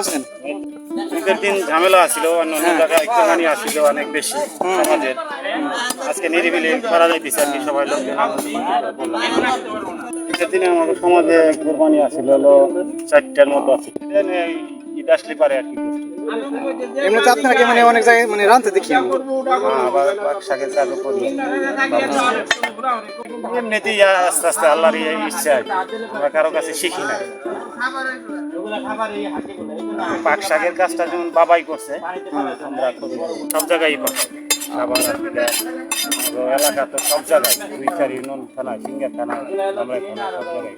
আছেন? ঈদের দিন ঝামেলা আসছিল, অন্য জায়গায় একটুখানি আসছিল অনেক বেশি সমাজের। আজকে নিরিবিলি করা যাইতেছে আর কি, সবাই লোকজন ঈদের দিনে আমাদের সমাজে কোরবানি আসছিল হলো 4টার মতো আছে। ঈদ আসলে পারে আর কি। এমনিতে আপনাকে মানে অনেক জায়গায় মানে রাঁধতে দেখি আমি। আবার পাক শাকের কাজও করি। এমনিতেই আস্তে আস্তে আল্লাহর ইচ্ছা আর কি, আমরা কারো কাছে শিখি না। পাক শাকের কাজটা যেমন বাবাই করছে, আমরা করি সব জায়গায় পাক। আবার এলাকা তো সব জায়গায়, দুইটার ইউনিয়ন থানা, সিঙ্গার থানা, আমরা সব জায়গায়।